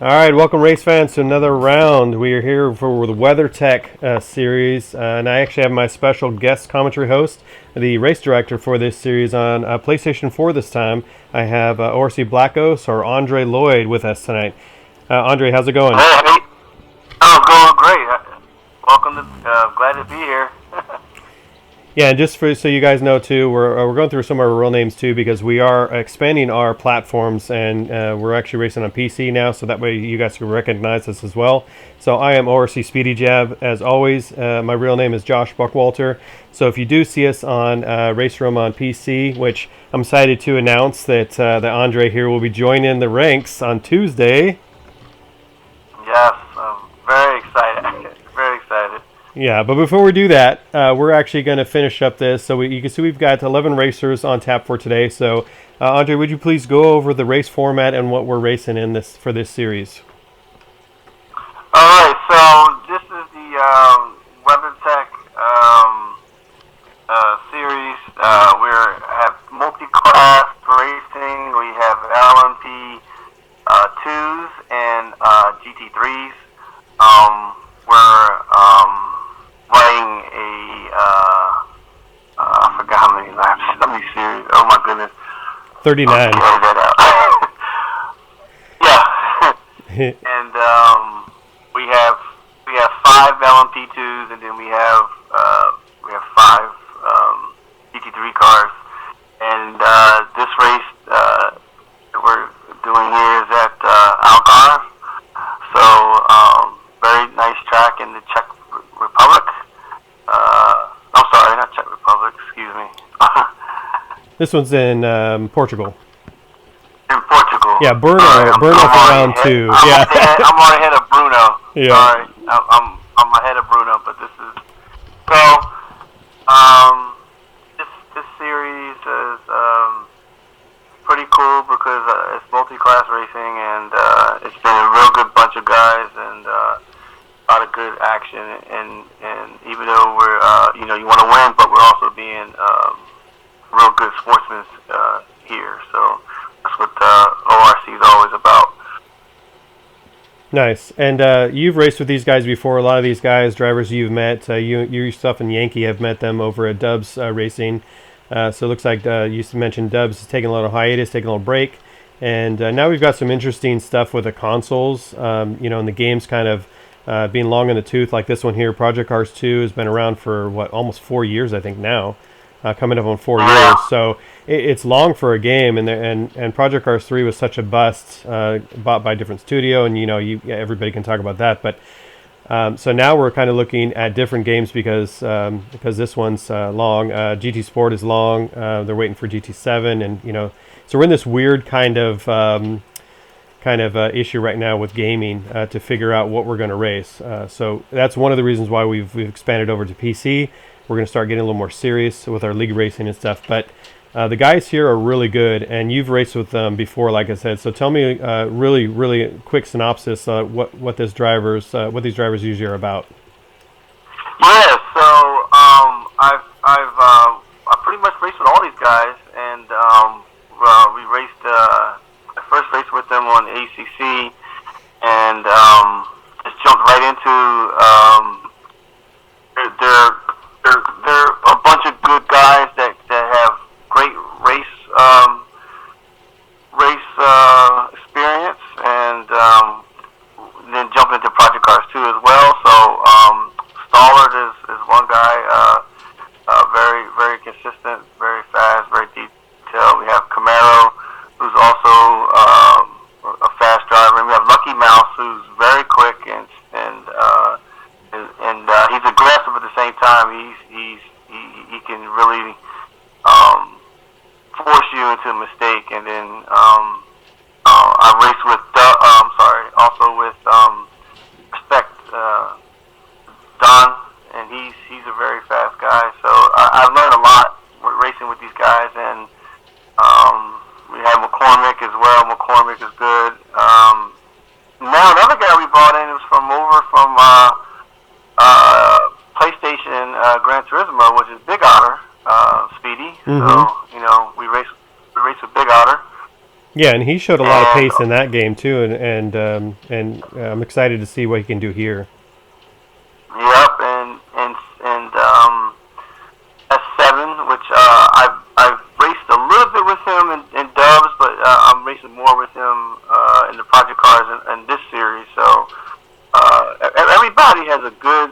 All right, welcome race fans to another round. We are here for the WeatherTech series, and I actually have my special guest commentary host, the race director for this series on PlayStation 4 this time. I have ORC Black Ops or Andre Lloyd with us tonight. Andre, how's it going? Hey, oh, going great. Welcome to, glad to be here. Yeah, and just so you guys know too, we're going through some of our real names too because we are expanding our platforms and we're actually racing on PC now, so that way you guys can recognize us as well. So I am ORC Speedy Jab as always. My real name is Josh Buckwalter. So if you do see us on Race Room on PC, which I'm excited to announce that Andre here will be joining the ranks on Tuesday. Yes, I'm very excited. Very excited. Yeah, but before we do that, we're actually going to finish up this. So you can see we've got 11 racers on tap for today. So, Andre, would you please go over the race format and what we're racing in this for this series? All right, so this is the WeatherTech series. We have multi-class racing. We have LMP 2s and GT3s. We're running I forgot how many laps. Let me see. Oh my goodness. 39. Yeah. And we have 5 LMP2s, and then we have 5 GT3 cars. And this race that we're doing here is at Algarve. So very nice track in the Czech Republic. I'm sorry, not Czech Republic. Excuse me. This one's in Portugal. In Portugal. Yeah, BRNO for round 2. Yeah. I'm on ahead of Bruno. Yeah. Sorry, I'm ahead of Bruno, but this is so. This series is pretty cool because it's multi-class racing, and it's been a real good bunch of guys and a lot of good action. And even though we're you want to win, but we're also being real good sportsmen here. So that's what ORC is always about. Nice. And you've raced with these guys before. A lot of these guys, drivers you've met, you yourself and Yankee have met them over at Dubs Racing. So it looks like you mentioned Dubs is taking a little hiatus, taking a little break. And now we've got some interesting stuff with the consoles, and the games kind of being long in the tooth, like this one here. Project Cars 2 has been around for, almost 4 years, I think, now. Coming up on 4 years. So it's long for a game, and Project Cars 3 was such a bust, bought by a different studio, and everybody can talk about that. But so now we're kind of looking at different games because this one's long. GT Sport is long. They're waiting for GT7, and so we're in this weird kind of issue right now with gaming to figure out what we're going to race. So that's one of the reasons why we've expanded over to PC. We're going to start getting a little more serious with our league racing and stuff. But the guys here are really good, and you've raced with them before, like I said. So tell me, really, really quick synopsis what these drivers usually are about. Yeah, so I pretty much raced with all these guys, and we raced. I first raced with them on ACC, and just jumped right into. They're a bunch of good guys that have great race experience, and then jumping into Project Cars 2 as well. So Stallard is one guy, very very consistent, very fast, very detailed. We have Camaro, who's also a fast driver, and we have Lucky Mouse, who's very quick and he's aggressive at the same time. He can really force you into a mistake. And then I raced with also with Respect Don, and he's a very fast guy. So I've learned a lot racing with these guys, and we have McCormick as well. McCormick is good. Now another guy we brought in was from PlayStation Gran Turismo, which is Big Otter, Speedy. Mm-hmm. So we race with Big Otter, Yeah, and he showed a lot of And pace in that game too, and I'm excited to see what he can do here. yep, and S7, which I've raced a little bit with him in dubs, but I'm racing more with him in the project cars in this series. So everybody has a good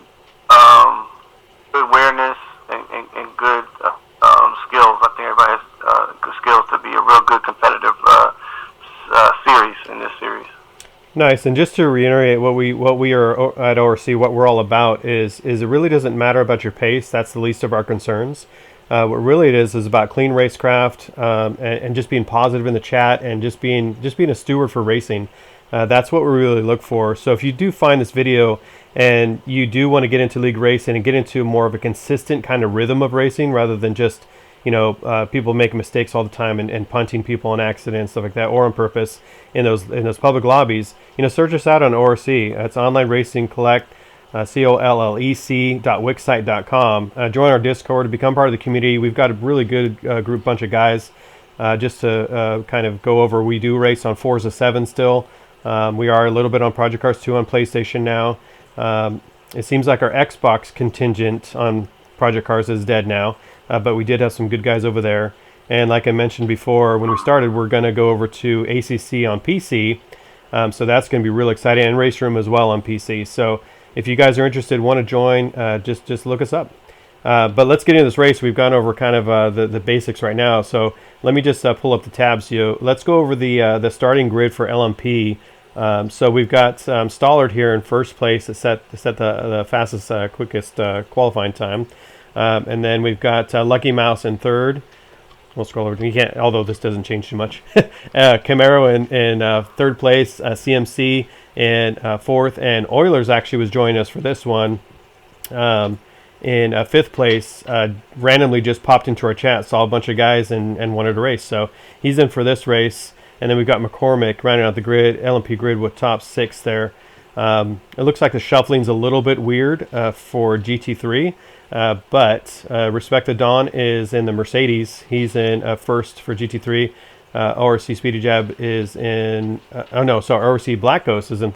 good awareness and good skills. I think everybody has good skills to be a real good competitive series in this series. Nice, and just to reiterate what we are at ORC, what we're all about is it really doesn't matter about your pace. That's the least of our concerns. What really it is about clean racecraft and just being positive in the chat and just being a steward for racing. That's what we really look for. So if you do find this video and you do want to get into league racing and get into more of a consistent kind of rhythm of racing rather than just people making mistakes all the time and punting people in accidents, stuff like that, or on purpose in those public lobbies, search us out on ORC. It's Online Racing Collect, collec.wixsite.com. Join our Discord to become part of the community. We've got a really good bunch of guys just to kind of go over. We do race on Forza 7 still. We are a little bit on Project Cars 2 on PlayStation now. It seems like our Xbox contingent on Project Cars is dead now. But we did have some good guys over there. And like I mentioned before, when we started, we're going to go over to ACC on PC. So that's going to be real exciting. And Race Room as well on PC. So if you guys are interested, want to join, just look us up. But let's get into this race. We've gone over kind of the basics right now. So let me just pull up the tabs here. Let's go over the starting grid for LMP. So we've got Stollard here in first place to set the fastest, quickest qualifying time. And then we've got Lucky Mouse in third. We'll scroll over. You can't, although this doesn't change too much. Camaro in third place. CMC in fourth, and Oilers actually was joining us for this one. In fifth place, randomly just popped into our chat, saw a bunch of guys and wanted to race. So he's in for this race. And then we've got McCormick rounding out the grid, LMP grid with top 6 there. It looks like the shuffling's a little bit weird for GT3. But Respect the Dawn is in the Mercedes. He's in first for GT3. ORC Speedy Jab is in... ORC Black Ghost is in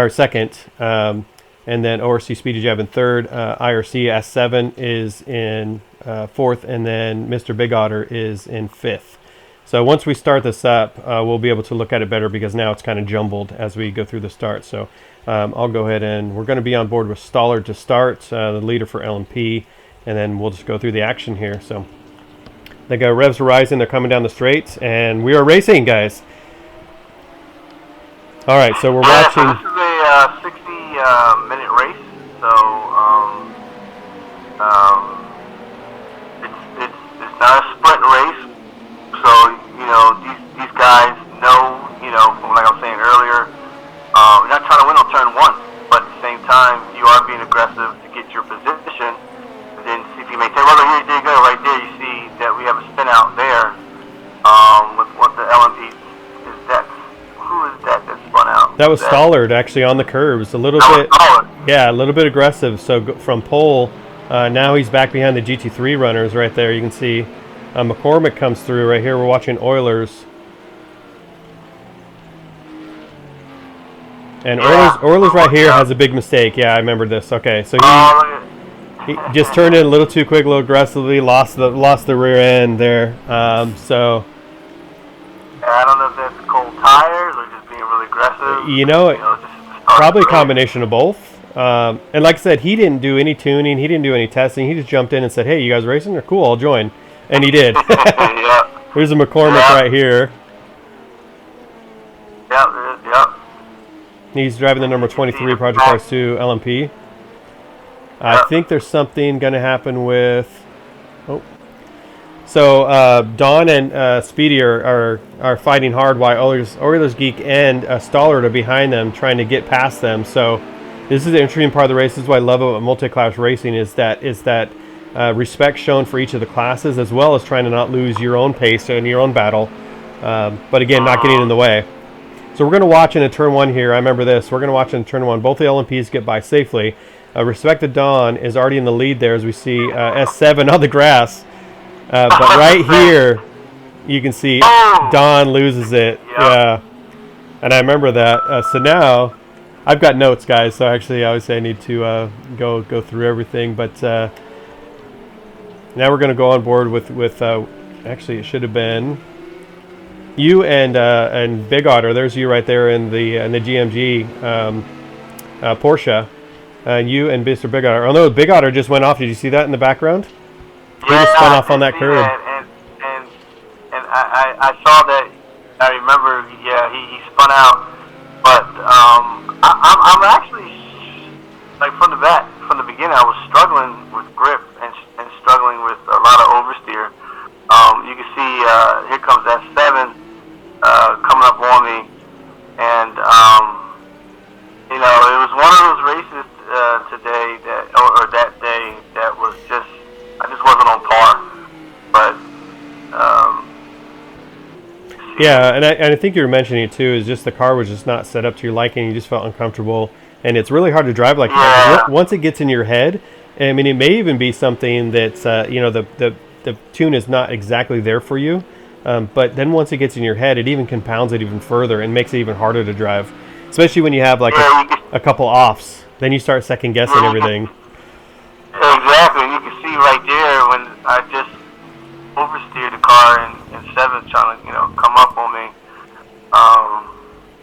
second. And then ORC Speedy Jab in third. IRC S7 is in fourth. And then Mr. Big Otter is in fifth. So once we start this up, we'll be able to look at it better because now it's kind of jumbled as we go through the start. So I'll go ahead and we're going to be on board with Stollard to start, the leader for LMP, and then we'll just go through the action here. So they got revs are rising, they're coming down the straight, and we are racing, guys. All right, so we're watching. So this is a 60-minute race, so it's not a sprint race. So these guys know, from like I was saying earlier. You're not trying to win on turn 1, but at the same time, you are being aggressive to get your position. And then see if you maintain. Well, here you go, right there. You see that we have a spin out there with what the LMP is. That who is that spun out? That was Stollard actually on the curves, a little bit aggressive. So from pole, now he's back behind the GT3 runners right there. You can see McCormick comes through right here. We're watching Oilers. And Oilers right here has a big mistake. Yeah, I remember this. Okay, so he just turned in a little too quick, a little aggressively, lost the rear end there. So I don't know if that's cold tires or just being really aggressive. Probably a combination of both. And like I said, he didn't do any tuning, he didn't do any testing. He just jumped in and said, "Hey, you guys racing? They're cool. I'll join." And he did. Yeah. Here's a McCormick right here. Yep. He's driving the number 23 Project Cars 2 LMP. I think there's something going to happen with... So Don and Speedy are fighting hard while Oilers Geek and Stollard are behind them trying to get past them. So this is the interesting part of the race. This is what I love about multi-class racing is that respect shown for each of the classes, as well as trying to not lose your own pace in your own battle. But again, not getting in the way. So we're going to watch in a turn 1 here. I remember this. We're going to watch in turn 1. Both the LMPs get by safely. Respect the Dawn is already in the lead there as we see S7 on the grass. But right here, You can see Oh! Don loses it. Yep. Yeah. And I remember that. So now, I've got notes, guys. So actually, I would say I need to go through everything. But now we're going to go on board with actually, it should have been you and Big Otter. There's you right there in the GMG Porsche. You and Mr. Big Otter. Oh no, Big Otter just went off. Did you see that in the background? He just spun off on that curb. And I saw that. I remember. Yeah, he spun out. But I'm actually like from the beginning. I was struggling with grip and struggling with a lot of oversteer. You can see here comes that 7 coming up on me, and you know, it was one of those races today or that day that was just, I just wasn't on par. But yeah, and I think you were mentioning it too, is just the car was just not set up to your liking. You just felt uncomfortable, and it's really hard to drive like that. Once it gets in your head, I mean, it may even be something that's you know, the tune is not exactly there for you, but then once it gets in your head, it even compounds it even further and makes it even harder to drive, especially when you have like a couple offs. Then you start second guessing everything. Exactly. You can see right there when I just oversteered the car and 7's trying to, you know, come up on me.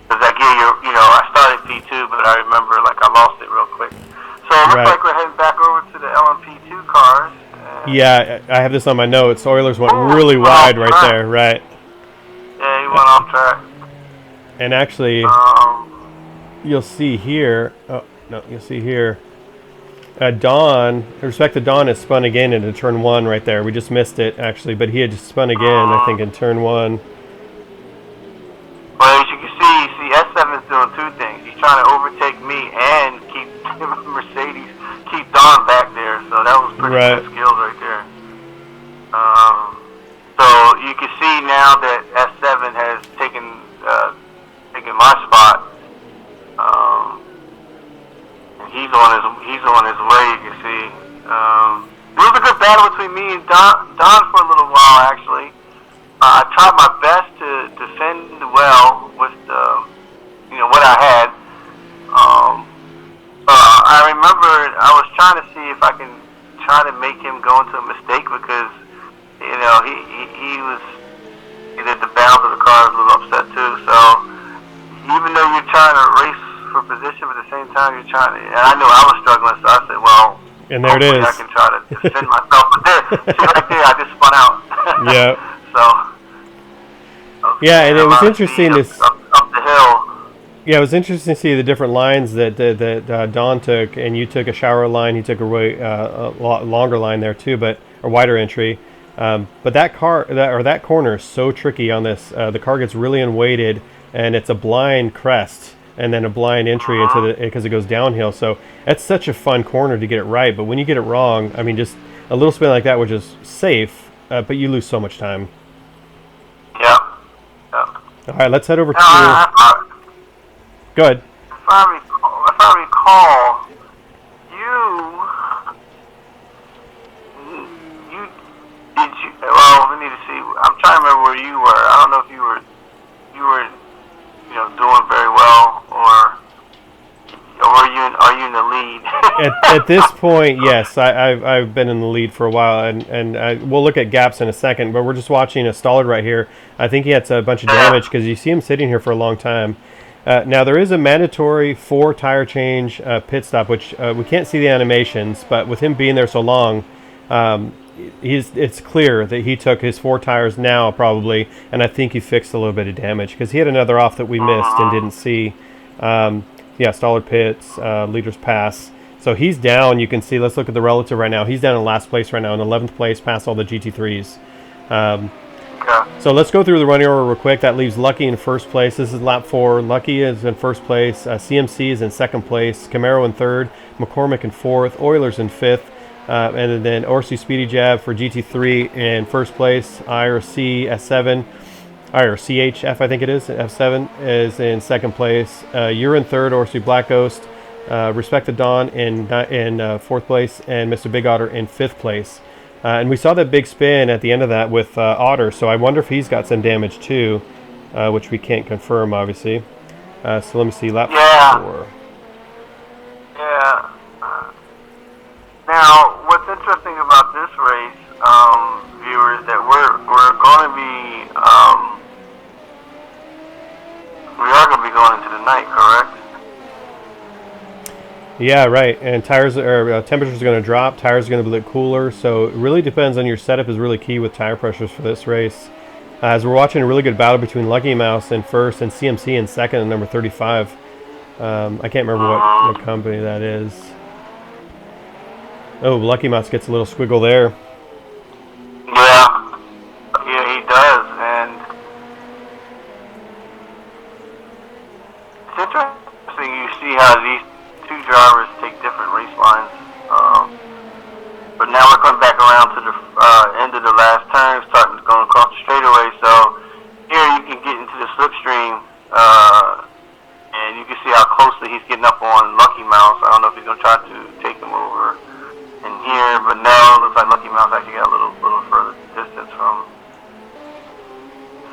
Because that gear, you know, I started P2, but I remember like I lost it real quick. So it looks like we're heading back over to the LMP2 cars. Yeah, I have this on my notes. Oilers went really wide right there, right? Yeah, he went off track. And actually, you'll see here. Oh no, you'll see here. Don, respect to Don, has spun again into turn 1 right there. We just missed it actually, but he had just spun again, I think, in turn 1. Well, as you can see S7 is doing 2 things. He's trying to overtake me and keep Mercedes, keep Don back there. So that was pretty good skills right there. So you can see now that S7 has taken my spot. He's on his way. You can see. It was a good battle between me and Don for a little while, actually. I tried my best to defend well with you know, what I had. I remember I was trying to see if I can try to make him go into a mistake because, you know, he was either the balance of the car was a little upset too. So even though you're trying to race for position, but at the same time you're trying to, and I knew I was struggling, so I said, well, and there it is. I can try to defend myself. But there, see right there, I just spun out. Yeah. So. Yeah, and it was interesting to up the hill. Yeah, it was interesting to see the different lines that Don took, and you took a shower line. He took a longer line there too, but a wider entry. But that corner is so tricky on this. The car gets really unweighted, and it's a blind crest, and then a blind entry into because it goes downhill. So that's such a fun corner to get it right. But when you get it wrong, I mean, just a little spin like that, which is safe, but you lose so much time. Yeah. All right, let's head over to. Go ahead. If I recall, well, we need to see. I'm trying to remember where you were. I don't know if you were, you know, doing very well, or are you in the lead? at this point, yes, I've been in the lead for a while, and we'll look at gaps in a second. But we're just watching a Stollard right here. I think he had a bunch of damage because you see him sitting here for a long time. Now there is a mandatory 4 tire change pit stop, which we can't see the animations, but with him being there so long, it's clear that he took his 4 tires now probably, and I think he fixed a little bit of damage because he had another off that we missed and didn't see. Yeah, Stollard pits, leaders pass. So he's down. You can see. Let's look at the relative right now. He's down in last place right now, in 11th place, past all the GT3s. So let's go through the running order real quick. That leaves Lucky in first place. This is lap 4. Lucky is in first place. CMC is in second place. Camaro in third. McCormick in fourth. Oilers in fifth. And then Orsi Speedy Jab for GT3 in first place. IRC S7. Or CHF, I think it is. F7 is in second place. You're in third. Orsi Black Ghost. Respect to Dawn in fourth place. And Mr. Big Otter in fifth place. And we saw that big spin at the end of that with Otter, so I wonder if he's got some damage too, which we can't confirm, obviously. So let me see, lap 4. Yeah. Now, what's interesting about this race, viewers, that we're going to be we are going to be going into the night, correct? Yeah, right. And tires or temperatures are going to drop. Tires are going to be a bit cooler. So it really depends on your setup. Is really key with tire pressures for this race. As we're watching a really good battle between Lucky Mouse in first and CMC in second and number 35. I can't remember what company that is. Oh, Lucky Mouse gets a little squiggle there. Yeah, he does, and it's interesting. You see how these two drivers take different race lines. But now we're coming back around to the end of the last turn, starting to go across the straightaway. So here you can get into the slipstream, and you can see how closely he's getting up on Lucky Mouse. I don't know if he's going to try to take him over in here, but no, it looks like Lucky Mouse actually got a little further distance from.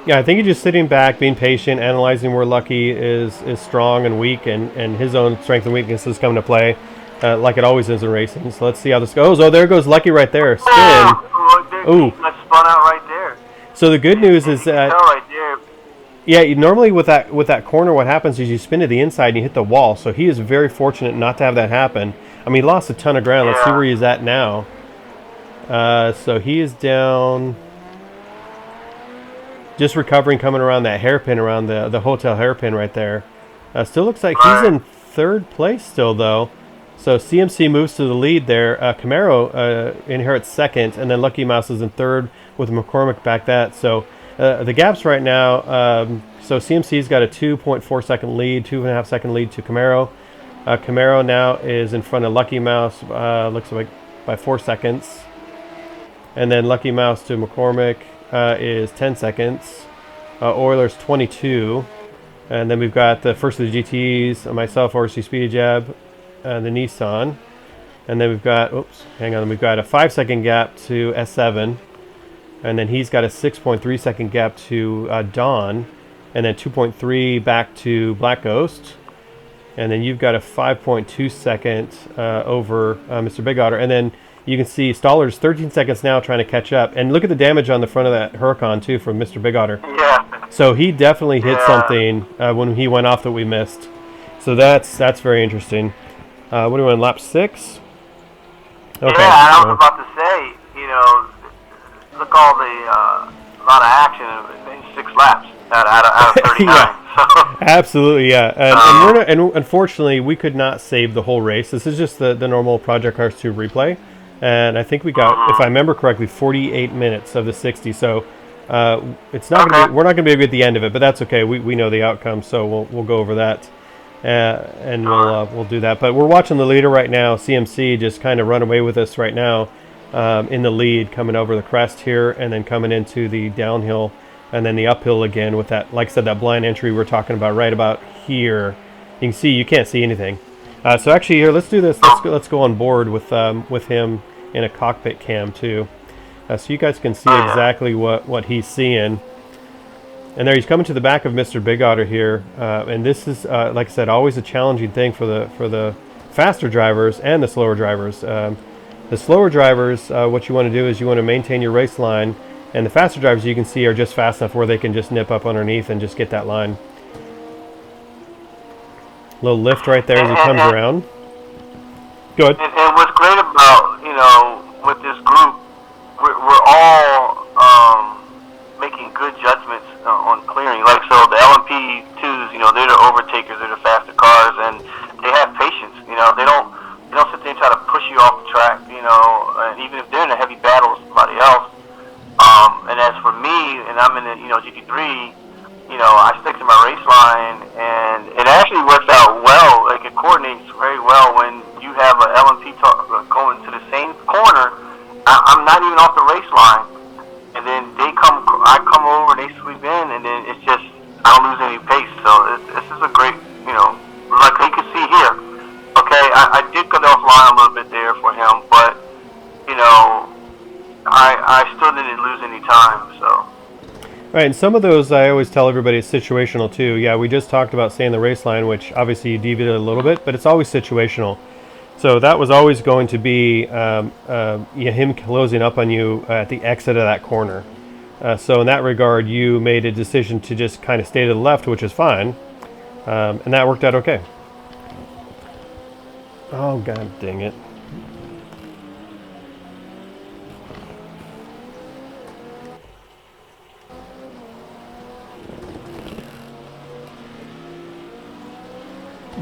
Yeah, I think he's just sitting back, being patient, analyzing where Lucky is strong and weak, and his own strength and weaknesses come into play, like it always is in racing. So let's see how this goes. Oh, there goes Lucky right there. Spin. Oh, spun out right there. So the good news is that right there. yeah, normally with that corner, what happens is you spin to the inside and you hit the wall. So he is very fortunate not to have that happen. I mean, he lost a ton of ground. Let's see where he's at now. So he is down, just recovering, coming around that hairpin, around the hotel hairpin right there. Still looks like he's in third place still, though. So CMC moves to the lead there. Camaro inherits second, and then Lucky Mouse is in third with McCormick back that. So the gaps right now, so CMC's got a 2.4 second lead, 2.5 second lead to Camaro. Camaro now is in front of Lucky Mouse, looks like by 4 seconds. And then Lucky Mouse to McCormick is 10 seconds. Oilers 22. And then we've got the first of the GTs, myself, RC Speedy Jab, and the Nissan. And then we've got, we've got a 5 second gap to S7. And then he's got a 6.3 second gap to Dawn. And then 2.3 back to Black Ghost. And then you've got a 5.2 second over Mr. Big Otter. And then you can see Stoller's 13 seconds now trying to catch up. And look at the damage on the front of that Huracan, too, from Mr. Big Otter. Yeah. So he definitely hit something when he went off that we missed. So that's very interesting. What do we want, lap 6? Okay. Yeah, I was about to say, look all the lot of action in 6 laps out of 39. Yeah. Absolutely, yeah. And unfortunately, we could not save the whole race. This is just the normal Project Cars 2 replay. And I think we got, if I remember correctly, 48 minutes of the 60. So it's not gonna be, we're not going to be able to get the end of it, but that's okay. We know the outcome, so we'll go over that. And we'll do that. But we're watching the leader right now, CMC, just kind of run away with us right now in the lead, coming over the crest here and then coming into the downhill and then the uphill again with that, like I said, that blind entry we're talking about right about here. You can see, you can't see anything. So actually here, let's do this. Let's go on board with him in a cockpit cam too. So you guys can see exactly what he's seeing. And there he's coming to the back of Mr. Big Otter here. And this is, like I said, always a challenging thing for the faster drivers and the slower drivers. The slower drivers, what you want to do is you want to maintain your race line. And the faster drivers, you can see, are just fast enough where they can just nip up underneath and just get that line. Little lift right there as he comes around. Go ahead. And what's great about, with this group, we're all making good judgments on clearing. Like, so the LMP2s, they're the overtakers, they're the faster cars, and they have patience. They don't sit there and try to push you off the track, and even if they're in a heavy battle with somebody else. And as for me, and I'm in the, GT3, I stick to my race line, and it actually works out well. Like, it coordinates very well when you have an LMP going to the same corner. I'm not even off the race line, and then I come over, they sweep in, and then it's just, I don't lose any pace. So this is a great, like you can see here. Okay, I did cut offline a little bit there for him, but running and lose any time. So. Right, and some of those I always tell everybody it's situational too. Yeah, we just talked about staying the race line, which obviously you deviated a little bit, but it's always situational. So that was always going to be him closing up on you at the exit of that corner. So in that regard, you made a decision to just kind of stay to the left, which is fine, and that worked out okay. Oh, god dang it.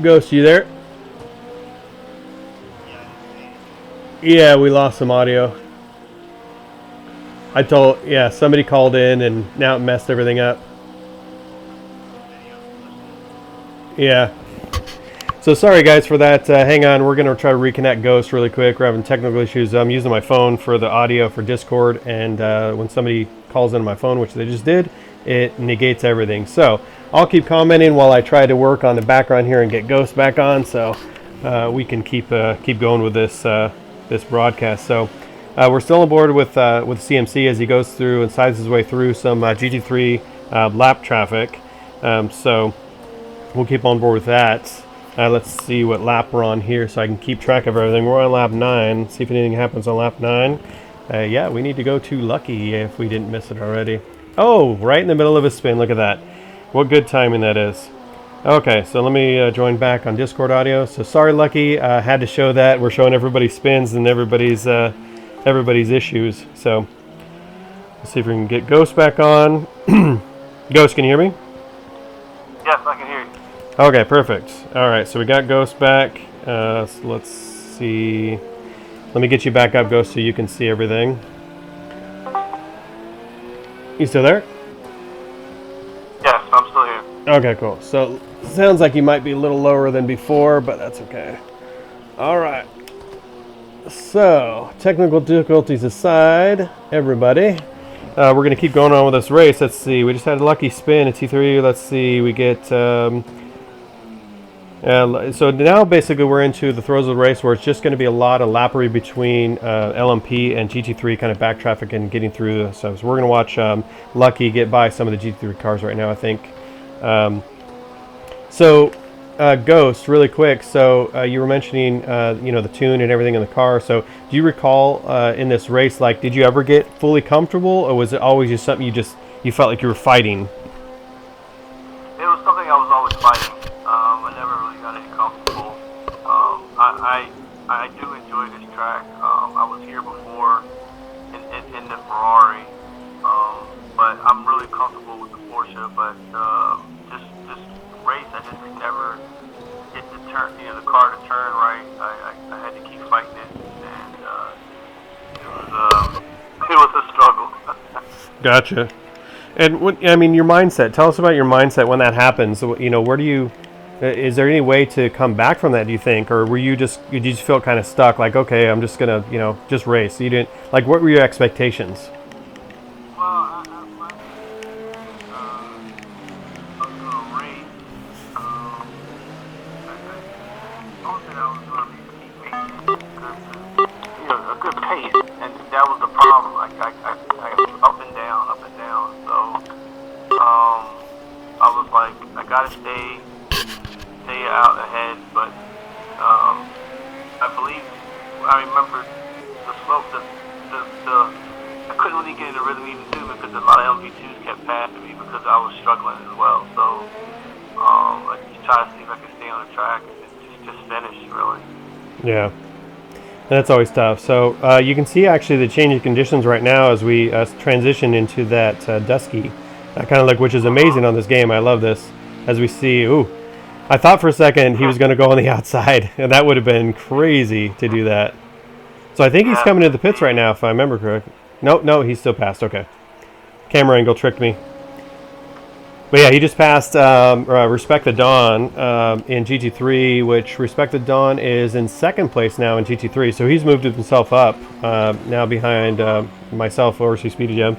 Ghost, you there? Yeah, we lost some audio. Somebody called in and now it messed everything up. Yeah. So sorry guys for that. Hang on, we're going to try to reconnect Ghost really quick. We're having technical issues. I'm using my phone for the audio for Discord, and when somebody calls into my phone, which they just did, it negates everything. So I'll keep commenting while I try to work on the background here and get Ghost back on, so we can keep going with this broadcast. So we're still on board with CMC as he goes through and sizes his way through some GT3 lap traffic. So we'll keep on board with that. Let's see what lap we're on here so I can keep track of everything. We're on lap 9. See if anything happens on lap 9. Yeah, we need to go to Lucky if we didn't miss it already. Oh, right in the middle of a spin. Look at that. What good timing that is. Okay, so let me join back on Discord audio. So sorry, Lucky. Had to show that. We're showing everybody's spins and everybody's issues. So let's see if we can get Ghost back on. Ghost, can you hear me? Yes, I can hear you. Okay, perfect. All right, so we got Ghost back. So let's see. Let me get you back up, Ghost, so you can see everything. You still there? Yes, I'm still here. Okay, cool. So sounds like you might be a little lower than before, but that's okay. All right. So technical difficulties aside, everybody, we're going to keep going on with this race. Let's see. We just had a lucky spin at T3. Let's see. We get... so now basically we're into the throes of the race where it's just going to be a lot of lappery between LMP and GT3 kind of back traffic and getting through. So we're going to watch Lucky get by some of the GT3 cars right now, I think. Ghost, really quick. So you were mentioning, the tune and everything in the car. So do you recall in this race, like, did you ever get fully comfortable, or was it always just something you felt like you were fighting? It was something I was always fighting. I never really got any comfortable. I do enjoy this track. I was here before in the Ferrari, but I'm really comfortable with the Porsche. But this race, I just could never get the car to turn right. I had to keep fighting it, and it was a struggle. Gotcha. And your mindset. Tell us about your mindset when that happens. Where do you? Is there any way to come back from that, do you think, or did you just feel kind of stuck? Like, okay, I'm just gonna just race. You didn't like. What were your expectations? Well, I was gonna race. I thought that I was gonna be a good pace, and that was the problem. I up and down. So I was like, I gotta stay out ahead, but I remember the slope, I couldn't really get in the rhythm even too, because a lot of LV2s kept passing me because I was struggling as well. So I just try to see if I could stay on the track and just finish, really. Yeah. That's always tough. So you can see actually the change in conditions right now as we transition into that dusky kind of look, which is amazing on this game. I love this. As we see, I thought for a second he was going to go on the outside, and that would have been crazy to do that. So I think he's coming to the pits right now, if I remember correctly. No, he's still passed. Okay. Camera angle tricked me. But yeah, he just passed Respect the Dawn in GT3, which Respect the Dawn is in second place now in GT3. So he's moved himself up now behind myself, Overseas Speedy Jim.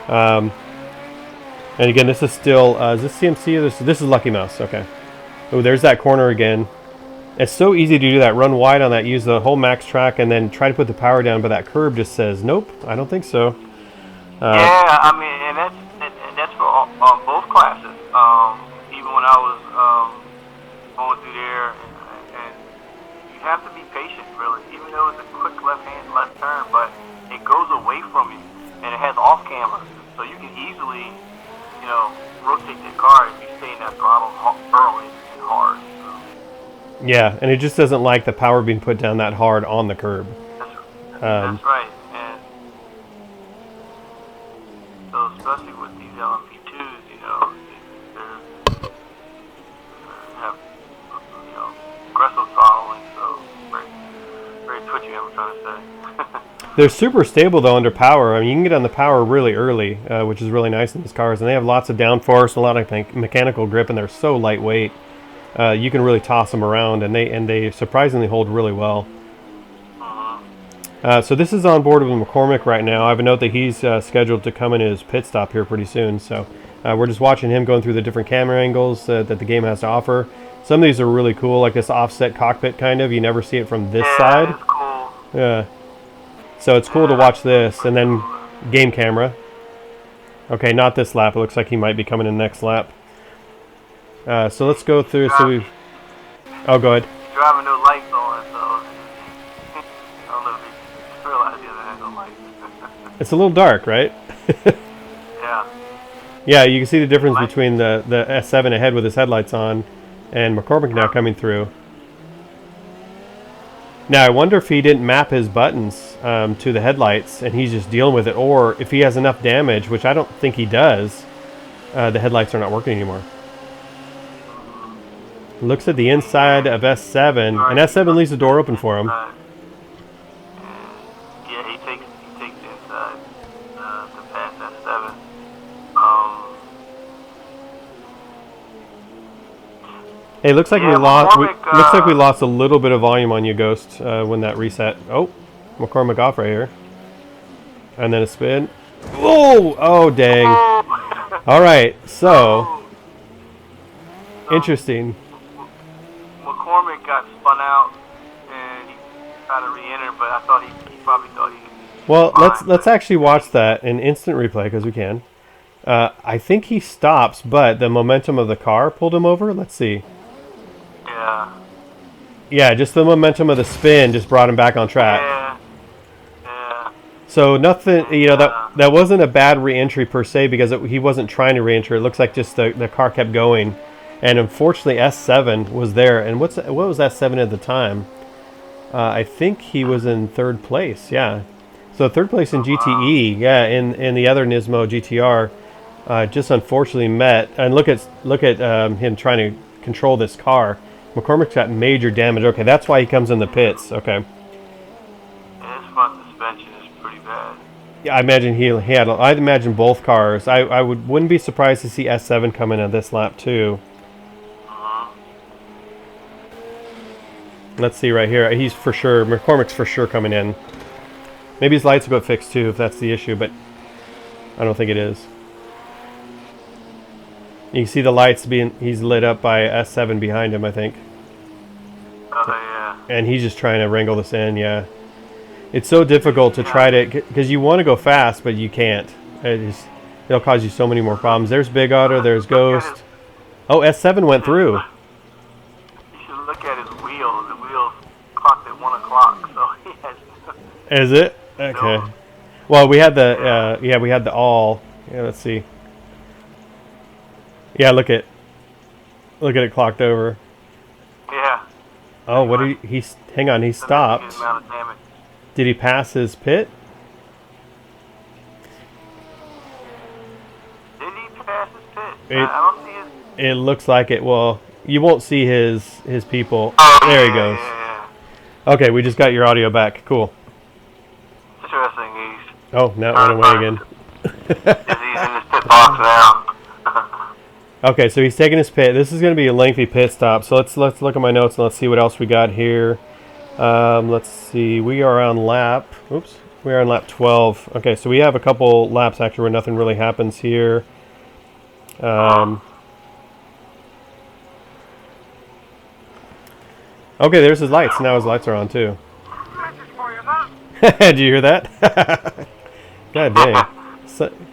And again, this is still, is this CMC? This is Lucky Mouse. Okay. Oh, there's that corner again. It's so easy to do that. Run wide on that. Use the whole max track and then try to put the power down. But that curb just says, nope, I don't think so. Yeah, I mean, and that's for both classes. Even when I was going through there, and you have to be patient, really. Even though it's a quick left turn, but it goes away from you, and it has off camera, so you can easily, rotate the car if you stay in that throttle early and hard. So. Yeah, and it just doesn't like the power being put down that hard on the curb. That's right. And so especially with these LMP2s, they have aggressive throttling, so very twitchy. I'm trying to say. They're super stable though under power. I mean, you can get on the power really early, which is really nice in these cars, and they have lots of downforce, a lot of mechanical grip, and they're so lightweight. You can really toss them around, and they surprisingly hold really well. So this is on board with McCormick right now. I have a note that he's scheduled to come in his pit stop here pretty soon. So we're just watching him going through the different camera angles that the game has to offer. Some of these are really cool, like this offset cockpit kind of. You never see it from this side. It's cool. Yeah. So it's cool to watch this, and then game camera. Okay, not this lap. It looks like he might be coming in next lap. So let's go through. So we. Oh, go ahead. Driving no lights on, so I don't know if you just realize the other has no lights. It's a little dark, right? Yeah. Yeah, you can see the difference between the S7 ahead with his headlights on, and McCormick now coming through. Now, I wonder if he didn't map his buttons to the headlights and he's just dealing with it, or if he has enough damage, which I don't think he does, the headlights are not working anymore. Looks at the inside of S7, and S7 leaves the door open for him. Yeah, he takes the inside to pass S7. Hey, looks like looks like we lost a little bit of volume on you, Ghost, when that reset. Oh, McCormick off right here, and then a spin. Oh, dang! All right, so interesting. McCormick got spun out, and he tried to re-enter, but I thought he probably thought he. Well, let's actually watch that in instant replay because we can. I think he stops, but the momentum of the car pulled him over. Let's see. Yeah. Yeah, just the momentum of the spin just brought him back on track. Yeah. So nothing, that wasn't a bad re-entry per se because he wasn't trying to re-enter. It looks like just the car kept going, and unfortunately S7 was there. And what was S7 at the time? I think he was in third place. Yeah, so third place in GTE. Yeah, in the other Nismo GTR, just unfortunately met. And look at him trying to control this car. McCormick's got major damage. Okay, that's why he comes in the pits. Okay. And his front suspension is pretty bad. Yeah, I imagine he had. I'd imagine both cars. I wouldn't be surprised to see S7 come in on this lap too. Let's see right here. He's for sure. McCormick's for sure coming in. Maybe his lights will get fixed too if that's the issue, but I don't think it is. You can see the lights he's lit up by S7 behind him, I think. Oh, yeah. And he's just trying to wrangle this in, yeah. It's so difficult to try to, because you want to go fast, but you can't. It'll cause you so many more problems. There's Big Otter, there's Ghost. Oh, S7 went through. You should look at his wheels. The wheels clocked at 1 o'clock, so he has... Is it? Okay. Well, we had the all. Yeah, let's see. Yeah, look at it clocked over. Yeah. Oh, what did he hang on, he stopped. Did he pass his pit? Did he pass his pit? I don't see his... It looks like it. Well, you won't see his people. Oh, there he goes. Yeah. Okay, we just got your audio back. Cool. Interesting. Oh, now it went away again. He's in his pit box now. Okay, so he's taking his pit. This is going to be a lengthy pit stop. So let's look at my notes and let's see what else we got here. Let's see. We are on lap 12. Okay, so we have a couple laps actually where nothing really happens here. Okay, there's his lights. Now his lights are on too. Did you hear that? God dang.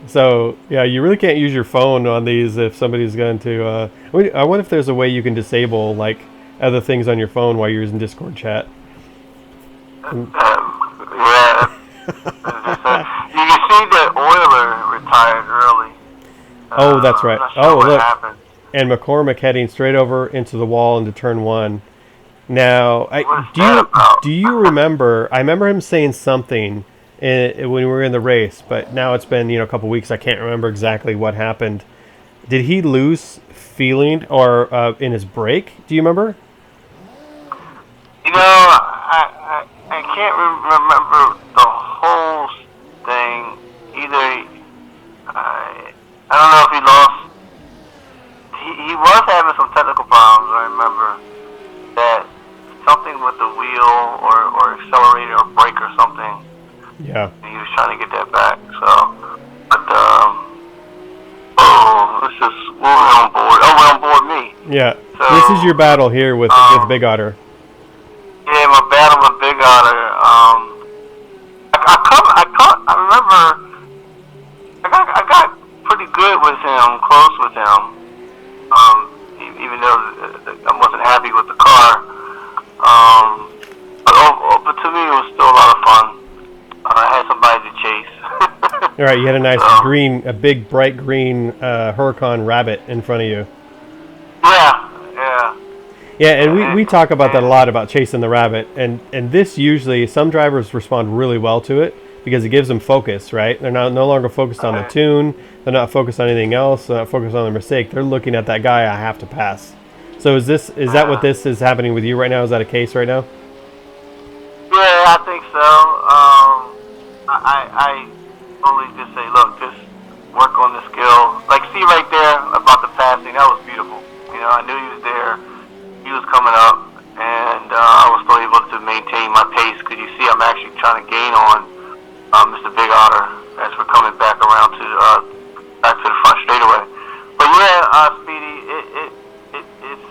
So yeah, you really can't use your phone on these if somebody's going to. I wonder if there's a way you can disable like other things on your phone while you're using Discord chat. Yeah. You can see that Euler retired early. Oh, that's right. I'm not sure Oh, what look. happened. And McCormick heading straight over into the wall into turn one. Now, do you remember? I remember him saying something when we were in the race, but now it's been a couple weeks. I can't remember exactly what happened. Did he lose feeling or in his brake? Do you remember? I can't remember the whole thing either. I don't know if he lost. He was having some technical problems. I remember that something with the wheel or accelerator or brake or something. Yeah. He was trying to get that back. So, but this is we're on board. Oh, we're on board me. Yeah. So, this is your battle here with Big Otter. Yeah, my battle with Big Otter. I remember. I got pretty good with him, close with him. Even though I wasn't happy with the car. But to me, it was still a lot of fun. I had somebody to chase. All right, you had a nice a big bright green Huracan Rabbit in front of you. Yeah. Yeah, and we talk about that a lot about chasing the rabbit, and this usually some drivers respond really well to it because it gives them focus, right? They're no longer focused on the tune, they're not focused on anything else, they're not focused on the mistake. They're looking at that guy I have to pass. So is that what this is happening with you right now? Is that a case right now? Yeah, I think so. I totally just say, look, just work on the skill. Like, see right there about the passing, that was beautiful. I knew he was there. He was coming up, and I was still able to maintain my pace because you see I'm actually trying to gain on Mr. Big Otter as we're coming back around to the front straightaway. But yeah, Speedy, it's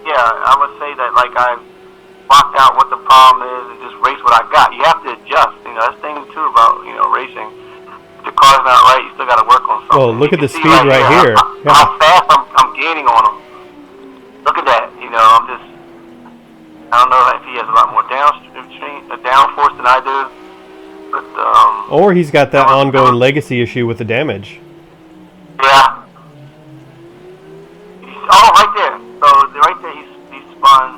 I would say that like I blocked out what the problem is and just race what I got. You have to adjust. That's the thing too about racing. If the car's not right, you still got to work on something. Well, look at the speed right here. How fast I'm gaining on him. Look at that. I don't know if he has a lot more downforce than I do. But, or he's got that ongoing legacy issue with the damage. Yeah. Right there. So right there he spun,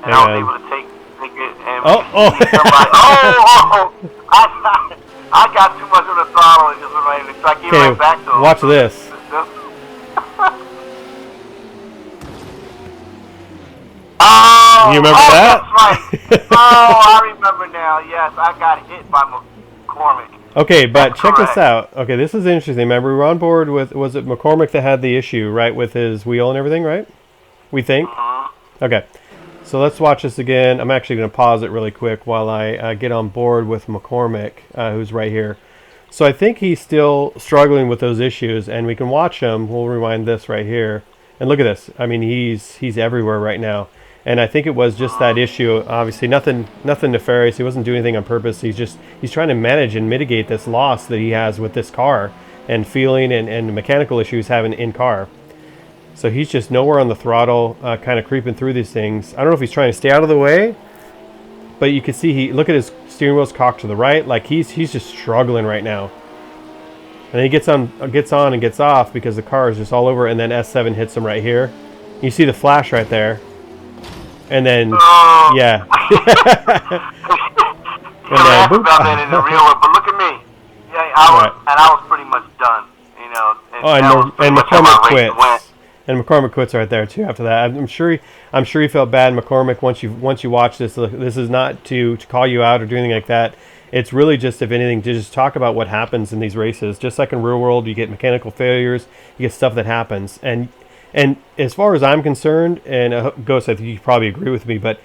and I was able to take it. And I got too much on the throttle and just went so I gave it right back to him. Watch this. You remember that? That's right. I remember now. Yes, I got hit by McCormick. Okay, but check this out. Okay, this is interesting. Remember, we were on board with, was it McCormick that had the issue, right, with his wheel and everything, right? We think? Okay, so let's watch this again. I'm actually going to pause it really quick while I get on board with McCormick, who's right here. So I think he's still struggling with those issues, and we can watch him. We'll rewind this right here. And look at this. I mean, he's everywhere right now. And I think it was just that issue. Obviously, nothing nefarious. He wasn't doing anything on purpose. He's trying to manage and mitigate this loss that he has with this car and feeling and mechanical issues having in car. So he's just nowhere on the throttle, kind of creeping through these things. I don't know if he's trying to stay out of the way, but you can see look at his steering wheel's cocked to the right. Like he's just struggling right now. And then he gets on and gets off because the car is just all over. And then S7 hits him right here. You see the flash right there. And then, yeah. And then, boop. About that in the real world, but look at me. Yeah, I was pretty much done. And McCormick quits. And McCormick quits right there too. After that, I'm sure he felt bad. McCormick, once you watch this, this is not to call you out or do anything like that. It's really just, if anything, to just talk about what happens in these races. Just like in real world, you get mechanical failures, you get stuff that happens, and as far as I'm concerned, and Ghost, I think you probably agree with me, but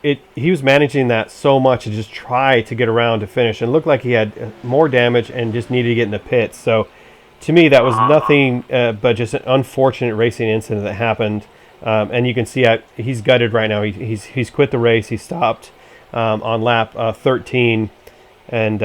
he was managing that so much to just try to get around to finish, and looked like he had more damage and just needed to get in the pits. So to me, that was nothing but just an unfortunate racing incident that happened. And you can see he's gutted right now. He's quit the race. He stopped on lap 13, and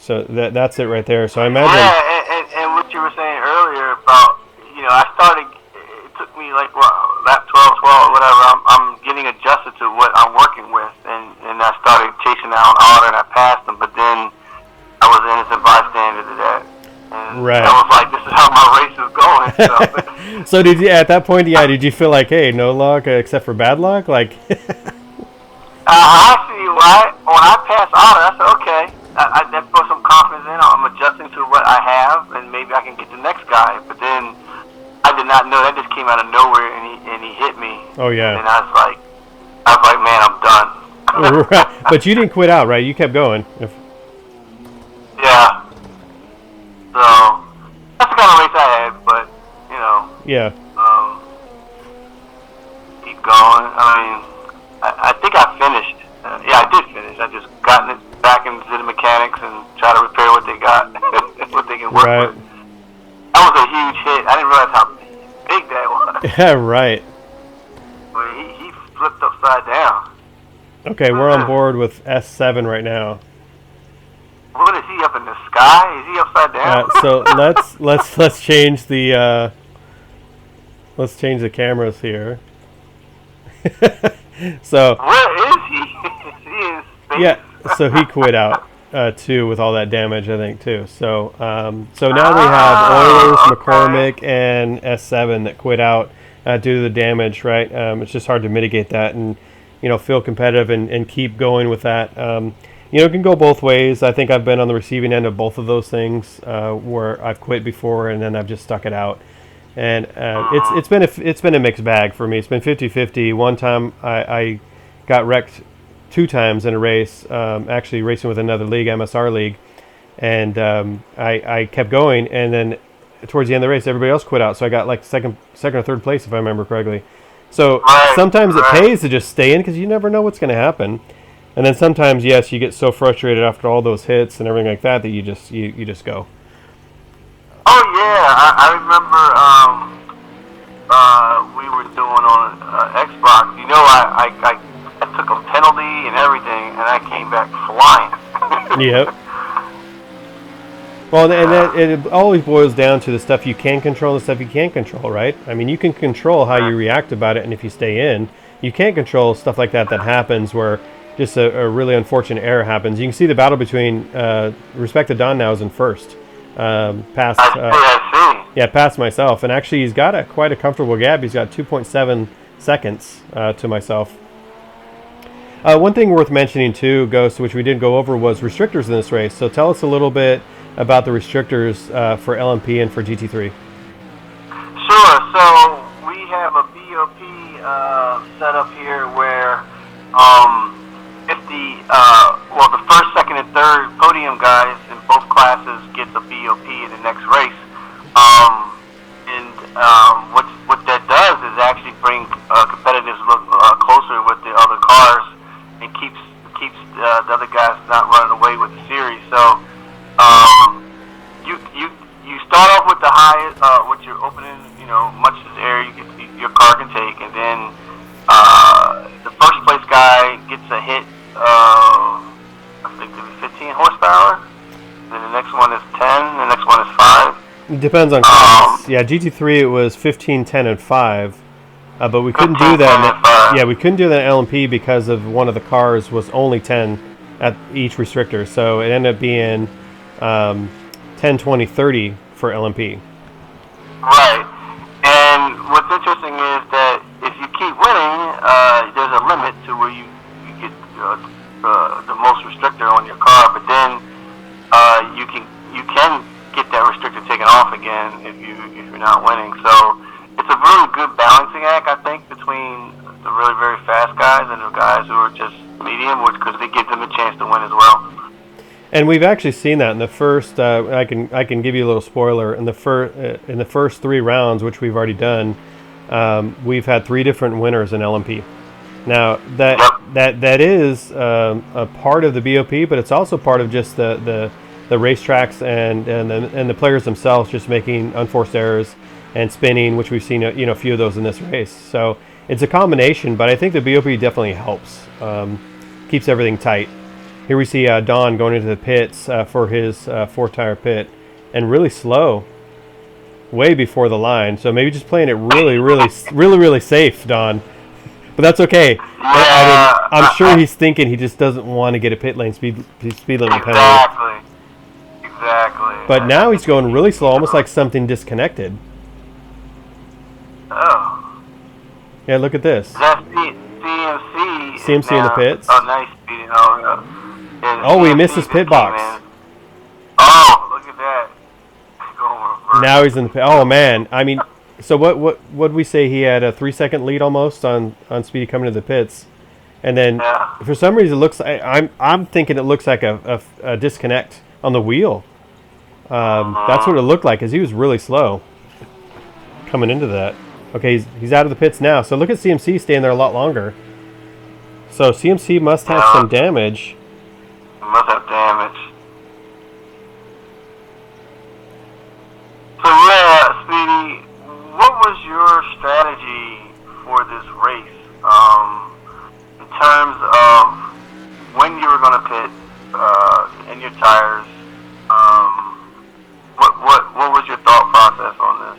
So that's it right there. So I imagine. Yeah, and what you were saying earlier about, I started. It took me like lap 12, 12, or whatever. I'm getting adjusted to what I'm working with, and I started chasing down Otter, and I passed him. But then I was an innocent bystander to that, and Right. I was like, this is how my race is going. So, So did you at that point? Yeah, did you feel like, hey, no luck except for bad luck? Like. Actually, when I passed Otter, I said, okay. I put some confidence in. I'm adjusting to what I have, and maybe I can get the next guy. But then I did not know that just came out of nowhere, and he hit me. Oh yeah. And I was like, man, I'm done. Right. But you didn't quit out, right? You kept going. Yeah. So that's the kind of race I had, but Yeah. keep going. I mean, I think I finished. Yeah, I did finish. I just gotten it back into the mechanics and try to repair what they got, what they can work Right. with. That was a huge hit. I didn't realize how big that was. Yeah. Right. But he flipped upside down. Okay, we're on board with S7 right now. What is he up in the sky? Is he upside down? So let's change the cameras here. So Where is he? Is he in space? yeah, so he quit out too with all that damage, I think too. So now we have Oilers, okay. McCormick, and S7 that quit out due to the damage. Right, it's just hard to mitigate that and feel competitive and keep going with that. It can go both ways. I think I've been on the receiving end of both of those things, where I've quit before and then I've just stuck it out. And it's been a mixed bag for me. It's been 50-50. One time I got wrecked 2 times in a race, actually racing with another league, MSR league, and I kept going. And then towards the end of the race, everybody else quit out, so I got like second or third place if I remember correctly. So sometimes it pays to just stay in because you never know what's going to happen. And then sometimes, yes, you get so frustrated after all those hits and everything like that you just go. Oh yeah, I remember we were doing on Xbox. I took a penalty and everything, and I came back flying. Yep. Well, and it always boils down to the stuff you can control and the stuff you can't control, right? I mean, you can control how you react about it, and if you stay in, you can't control stuff like that happens where just a really unfortunate error happens. You can see the battle between Respected Don now is in first. Past myself, and actually he's got quite a comfortable gap. He's got 2.7 seconds to myself. One thing worth mentioning too, Ghost, which we didn't go over, was restrictors in this race. So tell us a little bit about the restrictors for LMP and for GT3. Sure. So we have a BOP set up here where if the first, second, and third podium guys in both classes gets a BOP in the next race. What that does is actually bring competitiveness closer with the other cars and keeps the other guys not running away with the series. So you start off with the highest, with your opening, much as air your car can take, and then the first place guy gets a hit. I think it was 15 horsepower. Then the next one is 10. The next one is 5. It depends on class. Yeah, GT3 it was 15, 10, and 5, but we couldn't do that. We couldn't do that in LMP because of one of the cars was only 10 at each restrictor, so it ended up being 10, 20, 30 for LMP. Right. And what's interesting is that if you keep winning, there's a limit to where you get the most restrictor on your car, but then you can get that restrictor taken off again if you're not winning. So it's a really good balancing act, I think, between the really very fast guys and the guys who are just medium, because they give them a chance to win as well. And we've actually seen that in the first. I can give you a little spoiler. In the first 3 rounds, which we've already done, we've had 3 different winners in LMP. Now that is a part of the BOP, but it's also part of just the racetracks and the players themselves just making unforced errors and spinning, which we've seen a few of those in this race. So it's a combination, but I think the BOP definitely helps, keeps everything tight. Here we see Don going into the pits for his 4-tire pit, and really slow, way before the line. So maybe just playing it really safe, Don. But that's okay. I'm sure he's thinking he just doesn't want to get a pit lane speed limit penalty. Exactly. But now he's going really slow, almost like something disconnected. Oh. Yeah, look at this. That's CMC. CMC in the pits. Oh, nice speeding. Oh, we missed his pit box. Oh, look at that. Now he's in the pit. Oh man, I mean, so what we say? He had a 3-second lead almost on Speedy coming to the pits, and then for some reason it looks. I'm thinking it looks like a disconnect on the wheel. That's what it looked like, because he was really slow coming into that. Okay, he's out of the pits now. So look at CMC staying there a lot longer. So CMC must have some damage. Must have damage. So yeah, Speedy, what was your strategy for this race? In terms of when you were going to pit in your tires, what was your thought process on this?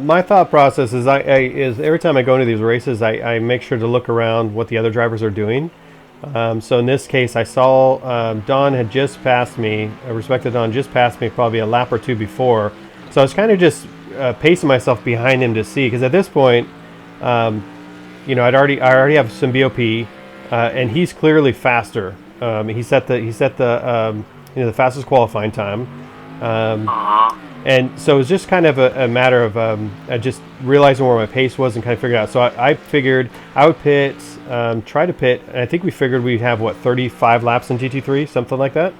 My thought process is is every time I go into these races, I make sure to look around what the other drivers are doing. So in this case, I saw Don had just passed me. Respected Don just passed me probably a lap or two before. So I was kind of just pacing myself behind him to see, because at this point, you know, I already have some BOP, and he's clearly faster. He set the you know, the fastest qualifying time. And so it was just kind of a matter of just realizing where my pace was and kind of figuring out. So I figured I would pit, try to pit, and I think we figured we'd have, 35 laps in GT3, something like that.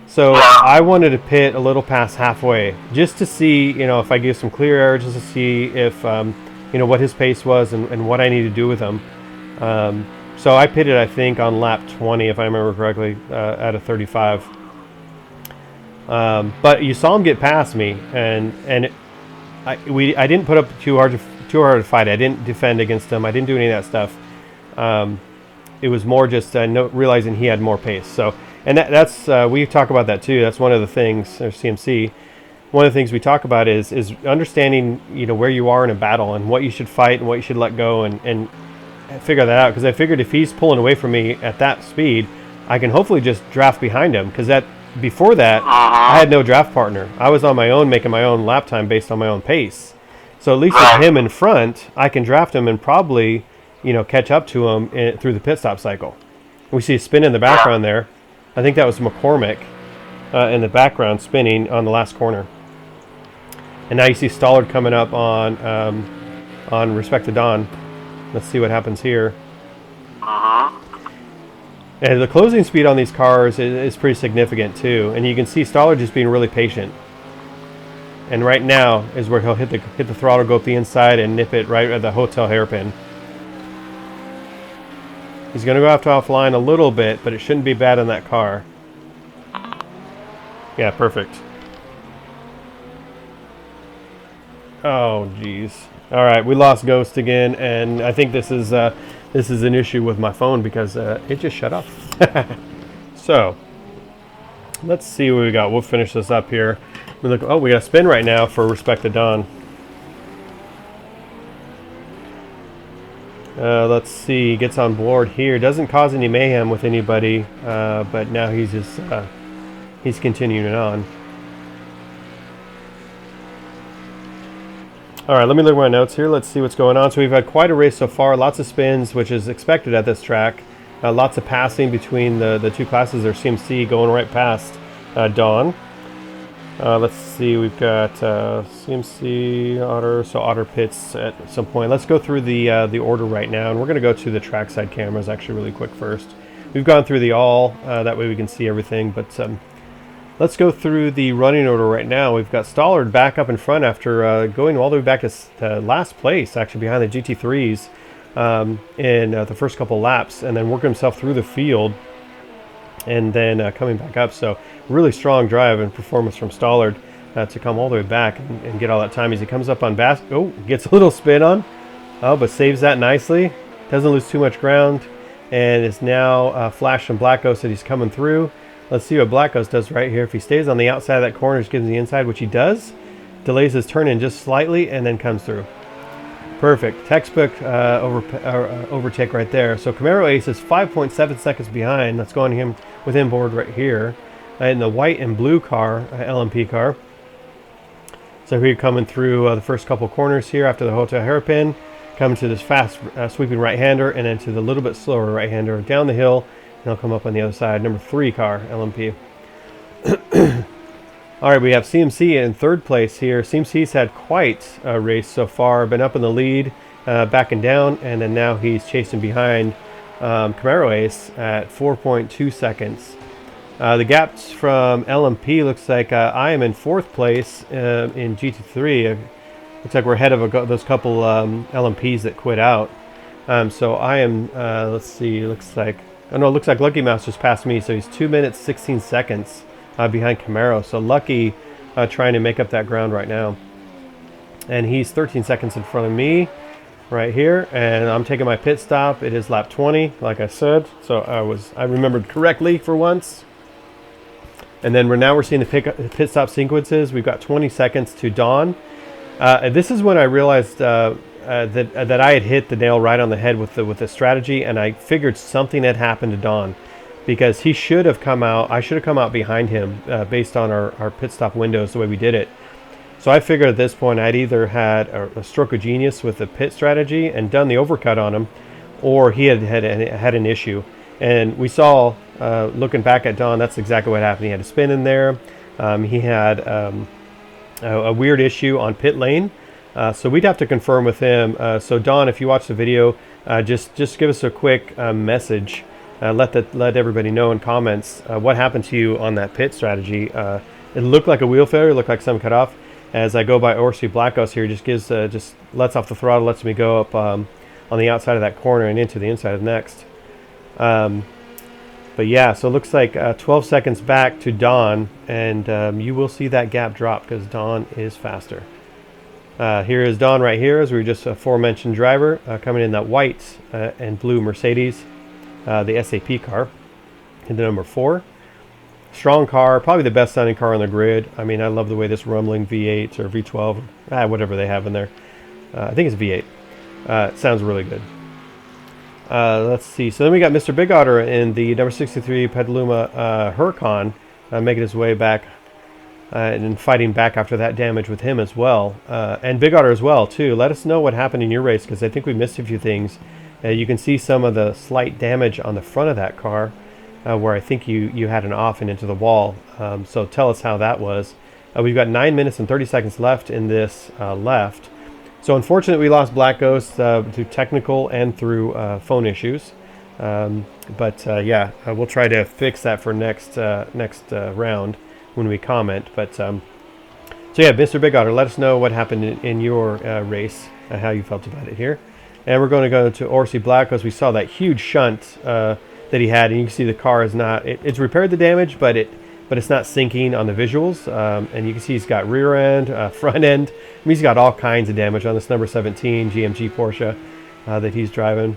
So I wanted to pit a little past halfway, just to see, you know, if I give some clear air, just to see if, you know, what his pace was and what I need to do with him. So I pitted, I think, on lap 20, if I remember correctly, out of 35. But you saw him get past me, and I didn't put up too hard to fight. I didn't defend against him. I didn't do any of that stuff. It was more just realizing he had more pace. So, and that's we talk about that too. That's one of the things, or CMC. One of the things we talk about is understanding, you know, where you are in a battle and what you should fight and what you should let go, and figure that out. Because I figured if he's pulling away from me at that speed, I can hopefully just draft behind him. Because before that, I had no draft partner. I was on my own, making my own lap time based on my own pace. So at least with him in front, I can draft him and probably, you know, catch up to him through the pit stop cycle. We see a spin in the background there. I think that was McCormick in the background spinning on the last corner. And now you see Stollard coming up on Respect to Don. Let's see what happens here. And the closing speed on these cars is pretty significant too, and you can see Stollard just being really patient. And right now is where he'll hit the throttle, go up the inside, and nip it right at the hotel hairpin. He's going to go offline a little bit, but it shouldn't be bad in that car. Yeah, perfect. Oh, jeez. All right, we lost Ghost again, and I think this is an issue with my phone because it just shut off. So, let's see what we got. We'll finish this up here. We got a spin right now for Respect to Don. Let's see, gets on board here. Doesn't cause any mayhem with anybody, but now he's just he's continuing on. All right, let me look at my notes here. Let's see what's going on. So we've had quite a race so far. Lots of spins, which is expected at this track. Lots of passing between the two classes. There's CMC going right past Don. Let's see, we've got CMC, Otter pits at some point. Let's go through the order right now, and we're going to go to the trackside cameras actually really quick first. We've gone through the all, that way we can see everything, but let's go through the running order right now. We've got Stollard back up in front after going all the way back to last place, actually behind the GT3s in the first couple laps, and then working himself through the field and then coming back up. So really strong drive and performance from Stollard to come all the way back and get all that time as he comes up on Bass. Oh, gets a little spin on, but saves that nicely. Doesn't lose too much ground. and it's now flashing Black Ghost that he's coming through. Let's see what Black Ghost does right here. If he stays on the outside of that corner, just gives him the inside, which he does. Delays his turn in just slightly and then comes through. Perfect. Textbook overtake right there. So Camaro Ace is 5.7 seconds behind. Let's go on him with him board right here in the white and blue car, LMP car. So here coming through the first couple corners here after the hotel hairpin, coming to this fast sweeping right-hander, and then to the little bit slower right-hander down the hill, and he'll come up on the other side. Number 3 car, LMP. All right, we have CMC in third place here. CMC's had quite a race so far, been up in the lead, backing down, and then now he's chasing behind Camaro Ace at 4.2 seconds. The gaps from LMP looks like I am in fourth place in GT3. Looks like we're ahead of those couple LMPs that quit out. So I am, let's see, looks like Lucky Mouse just passed me, so he's 2 minutes 16 seconds behind Camaro. So Lucky trying to make up that ground right now. And he's 13 seconds in front of me right here, and I'm taking my pit stop. It is lap 20, like I said, so I remembered correctly for once. And then we're seeing the pit stop sequences. We've got 20 seconds to dawn. This is when I realized that I had hit the nail right on the head with the strategy, and I figured something had happened to Don, because he should have come out. I should have come out behind him based on our pit stop windows, the way we did it. So I figured at this point I'd either had a stroke of genius with the pit strategy and done the overcut on him, or he had an issue. And we saw, looking back at Don, that's exactly what happened. He had a spin in there. He had a weird issue on pit lane. So we'd have to confirm with him. So Don, if you watch the video, just give us a quick message. Let everybody know in comments what happened to you on that pit strategy. It looked like a wheel failure. It looked like something cut off. As I go by Orsi Black Ghost here, just lets off the throttle, lets me go up on the outside of that corner and into the inside of the next. But yeah, so it looks like 12 seconds back to Don, and you will see that gap drop because Don is faster. Here is Don right here, as we were just aforementioned driver, coming in that white and blue Mercedes, the SAP car, in the number 4. Strong car, probably the best sounding car on the grid. I mean, I love the way this rumbling V8 or V12, whatever they have in there. I think it's V8. It sounds really good. Let's see. So then we got Mr. Big Otter in the number 63 Petaluma Huracan, making his way back and fighting back after that damage with him as well. And Big Otter as well, too. Let us know what happened in your race, because I think we missed a few things. You can see some of the slight damage on the front of that car, where I think you had an off and into the wall. So tell us how that was. We've got 9 minutes and 30 seconds left in this left. So unfortunately, we lost Black Ghost through technical and through phone issues. Yeah, we'll try to fix that for next round when we comment. But so yeah, Mr. Big Otter, let us know what happened in your race, how you felt about it here. And we're going to go to Orsi Black Ghost. We saw that huge shunt that he had, and you can see the car is not. It's repaired the damage, but it's not syncing on the visuals. And you can see he's got rear end, front end. I mean, he's got all kinds of damage on this number 17 GMG Porsche that he's driving.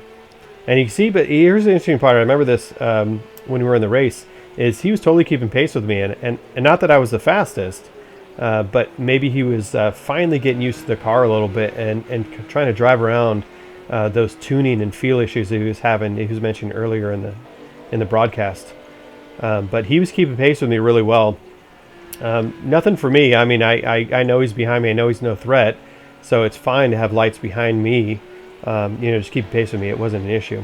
And you can see, but here's the interesting part. I remember this when we were in the race, is he was totally keeping pace with me. And not that I was the fastest, but maybe he was finally getting used to the car a little bit and trying to drive around those tuning and feel issues that he was having, he was mentioned earlier in the broadcast. But he was keeping pace with me really well. Nothing for me. I mean, I know he's behind me. I know he's no threat. So it's fine to have lights behind me. Just keep pace with me. It wasn't an issue.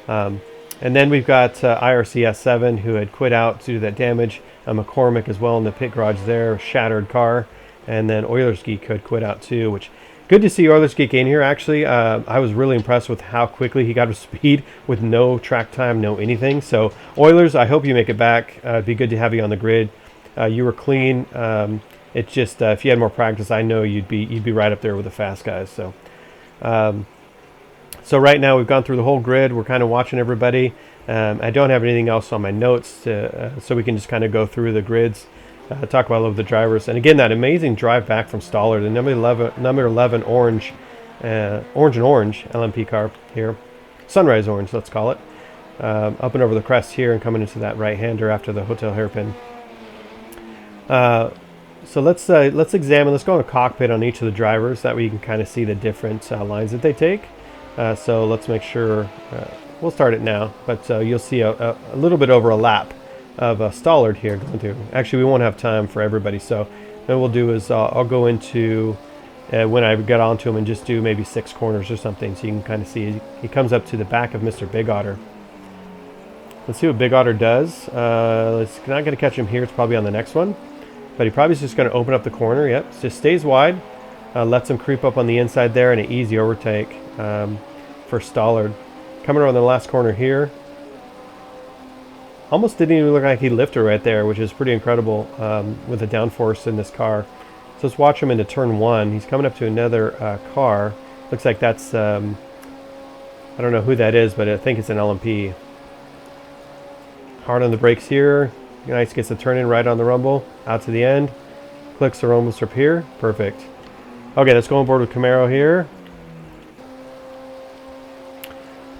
And then we've got IRCS7, who had quit out due to that damage. McCormick as well in the pit garage there, shattered car. And then Oilers Geek had quit out too, which good to see Oilers Geek in here. Actually, I was really impressed with how quickly he got to speed with no track time, no anything. So Oilers, I hope you make it back. It'd be good to have you on the grid. You were clean. It's just if you had more practice, I know you'd be right up there with the fast guys. So, so right now we've gone through the whole grid. We're kind of watching everybody. I don't have anything else on my notes, so we can just kind of go through the grids, talk about all of the drivers. And again, that amazing drive back from Stoller, the number 11 orange and orange LMP car here, sunrise orange, let's call it. up and over the crest here and coming into that right-hander after the hotel hairpin. So let's examine. Let's go in the cockpit on each of the drivers. That way you can kind of see the different lines that they take. So let's make sure. We'll start it now, but you'll see a little bit over a lap of Stallard here going through. Actually, we won't have time for everybody, so what we'll do is I'll go into when I get onto him and just do maybe 6 corners or something, so you can kind of see he comes up to the back of Mr. Big Otter. Let's see what Big Otter does. It's not going to catch him here. It's probably on the next one, but he probably is just going to open up the corner. Yep, just stays wide, lets him creep up on the inside there, and an easy overtake for Stallard. Coming around the last corner here. Almost didn't even look like he lifted right there, which is pretty incredible with the downforce in this car. So let's watch him into turn 1. He's coming up to another car. Looks like that's, I don't know who that is, but I think it's an LMP. Hard on the brakes here. Nice, gets the turn in right on the rumble. Out to the end. Clicks the rumble strip here. Perfect. Okay, let's go on board with Camaro here.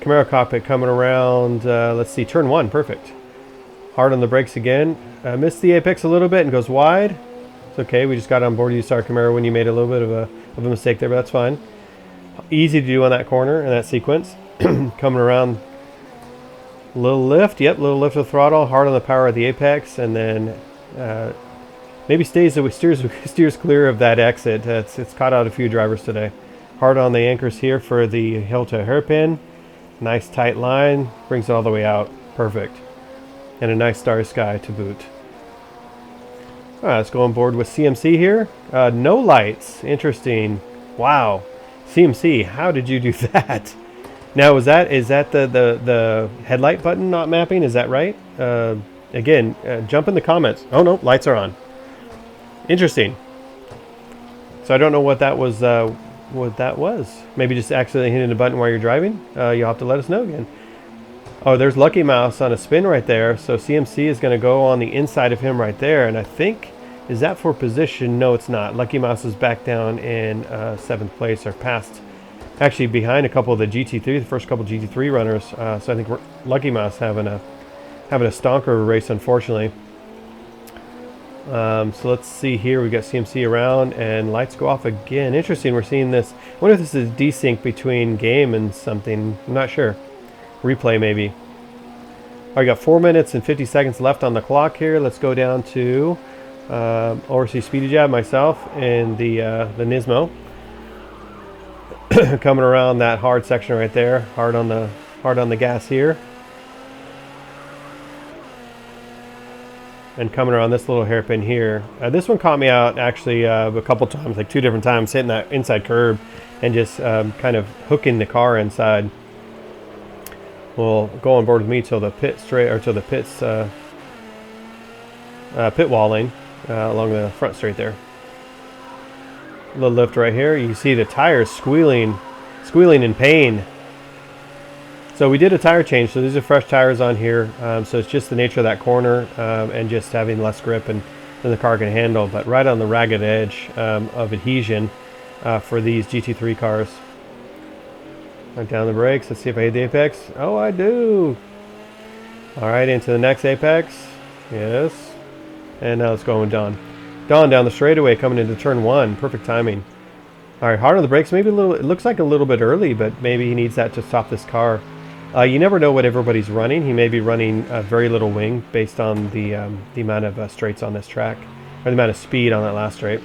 Camaro cockpit coming around, let's see, turn 1, perfect. Hard on the brakes again. Missed the apex a little bit and goes wide. It's okay, we just got on board. You saw Camaro when you made a little bit of a mistake there, but that's fine. Easy to do on that corner in that sequence. Coming around, little lift, yep, little lift of the throttle, hard on the power at the apex, and then maybe steers clear of that exit. It's caught out a few drivers today. Hard on the anchors here for the hill to hairpin. Nice tight line, brings it all the way out. Perfect. And a nice starry sky to boot. All right, let's go on board with CMC here. No lights. Interesting. Wow. CMC, how did you do that? Now, is that the headlight button not mapping? Is that right? Again, jump in the comments. Oh, no, lights are on. Interesting. So I don't know what that was. Maybe just accidentally hitting a button while you're driving. You'll have to let us know again. Oh, there's Lucky Mouse on a spin right there. So CMC is going to go on the inside of him right there. And I think, is that for position? No, it's not. Lucky Mouse is back down in 7th place, or past, actually behind a couple of the GT3, the first couple of GT3 runners. So I think Lucky Mouse having a stonker race, unfortunately. So let's see here. We got CMC around and lights go off again. Interesting. We're seeing this. I wonder if this is desync between game and something. I'm not sure. Replay maybe. All right, got 4 minutes and 50 seconds left on the clock here. Let's go down to overseas speedy jab myself and the Nismo. Coming around that hard section right there. Hard on the gas here. And coming around this little hairpin here. This one caught me out actually a couple times, like 2 different times, hitting that inside curb and just kind of hooking the car inside. We'll go on board with me till the pit straight, or till the pits pit walling along the front straight there. A little lift right here. You can see the tires squealing in pain. So we did a tire change, so these are fresh tires on here. So it's just the nature of that corner and just having less grip than the car can handle, but right on the ragged edge of adhesion for these GT3 cars. Right down the brakes. Let's see if I hit the apex. Oh, I do. All right, into the next apex. Yes. And now let's go with Don. Don down the straightaway coming into turn 1. Perfect timing. All right, hard on the brakes. Maybe a little. It looks like a little bit early, but maybe he needs that to stop this car. You never know what everybody's running. He may be running very little wing based on the amount of straights on this track, or the amount of speed on that last straight.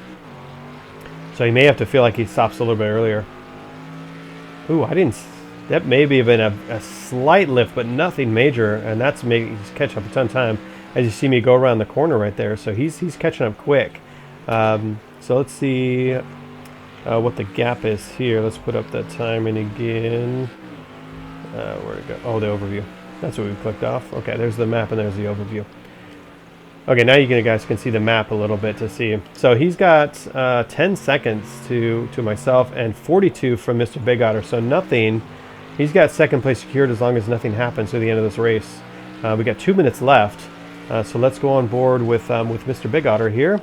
So he may have to feel like he stops a little bit earlier. Ooh, I didn't. That may be been a slight lift, but nothing major, and that's maybe he's catching up a ton of time. As you see me go around the corner right there, so he's catching up quick. So let's see what the gap is here. Let's put up that timing again. Where'd it go? Oh, the overview. That's what we clicked off. Okay, there's the map and there's the overview. Okay, now you guys can see the map a little bit to see. So he's got 10 seconds to myself and 42 from Mr. Big Otter. So nothing. He's got second place secured as long as nothing happens to the end of this race. We got 2 minutes left. So let's go on board with Mr. Big Otter here.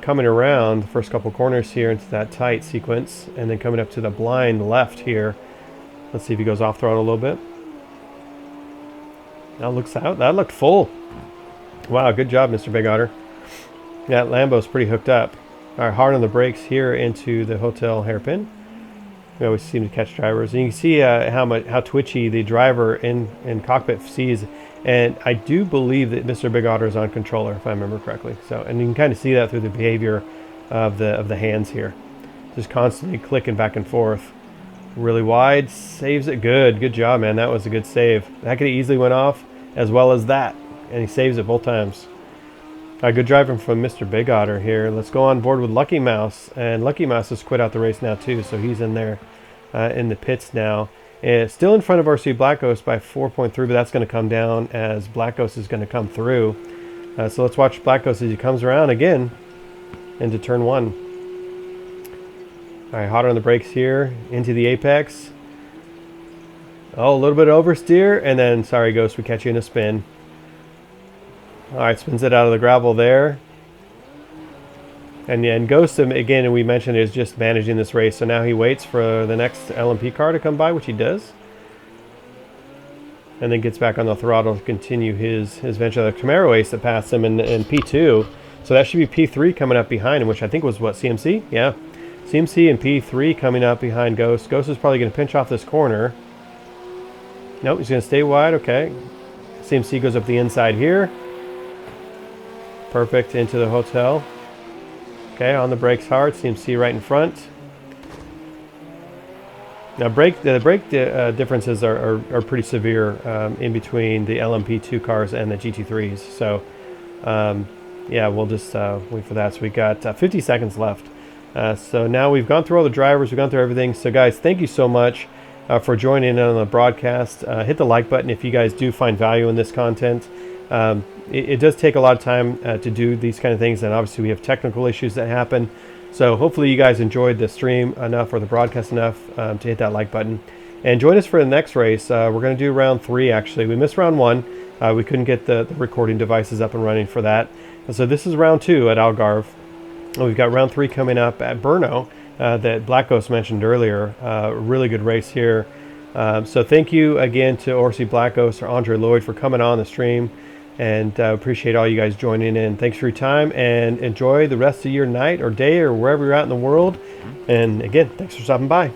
Coming around the first couple corners here into that tight sequence, and then coming up to the blind left here. Let's see if he goes off throttle a little bit. That looked full. Wow, good job, Mr. Big Otter. That Lambo's pretty hooked up. All right, hard on the brakes here into the hotel hairpin. We always seem to catch drivers, and you can see how twitchy the driver in cockpit sees. And I do believe that Mr. Big Otter is on controller, if I remember correctly. So, and you can kind of see that through the behavior of the hands here, just constantly clicking back and forth. Really wide, saves it good. Good job, man. That was a good save. That could have easily went off as well as that, and he saves it both times. Good driving from Mr. Big Otter here. Let's go on board with Lucky Mouse, and Lucky Mouse has quit out the race now too, so he's in there in the pits now. Still in front of RC Black Ghost by 4.3, but that's going to come down as Black Ghost is going to come through. So let's watch Black Ghost as he comes around again into turn 1. All right, hot on the brakes here into the apex. Oh, a little bit of oversteer, and then sorry Ghost, we catch you in a spin. All right, spins it out of the gravel there. And Ghost, again, we mentioned, is just managing this race. So now he waits for the next LMP car to come by, which he does. And then gets back on the throttle to continue his venture. The Camaro Ace that passed him in P2. So that should be P3 coming up behind him, which I think was, what, CMC? Yeah. CMC and P3 coming up behind Ghost. Ghost is probably going to pinch off this corner. Nope, he's going to stay wide. Okay. CMC goes up the inside here. Perfect, into the hotel. Okay, on the brakes hard. CMC right in front. Now, the brake differences are pretty severe in between the LMP2 cars and the GT3s. So, yeah, we'll just wait for that. So we got 50 seconds left. So now we've gone through all the drivers. We've gone through everything. So, guys, thank you so much for joining in on the broadcast. Hit the like button if you guys do find value in this content. It does take a lot of time to do these kind of things, and obviously we have technical issues that happen. So hopefully you guys enjoyed the stream enough or the broadcast enough to hit that like button. And join us for the next race. We're going to do round 3, actually. We missed round 1. We couldn't get the recording devices up and running for that. And so this is round 2 at Algarve. We've got round 3 coming up at BRNO that Black Ghost mentioned earlier. Really good race here. So thank you again to RC Black Ghost or Andre Lloyd for coming on the stream. And appreciate all you guys joining in. Thanks for your time, and enjoy the rest of your night or day or wherever you're at in the world. And again, thanks for stopping by.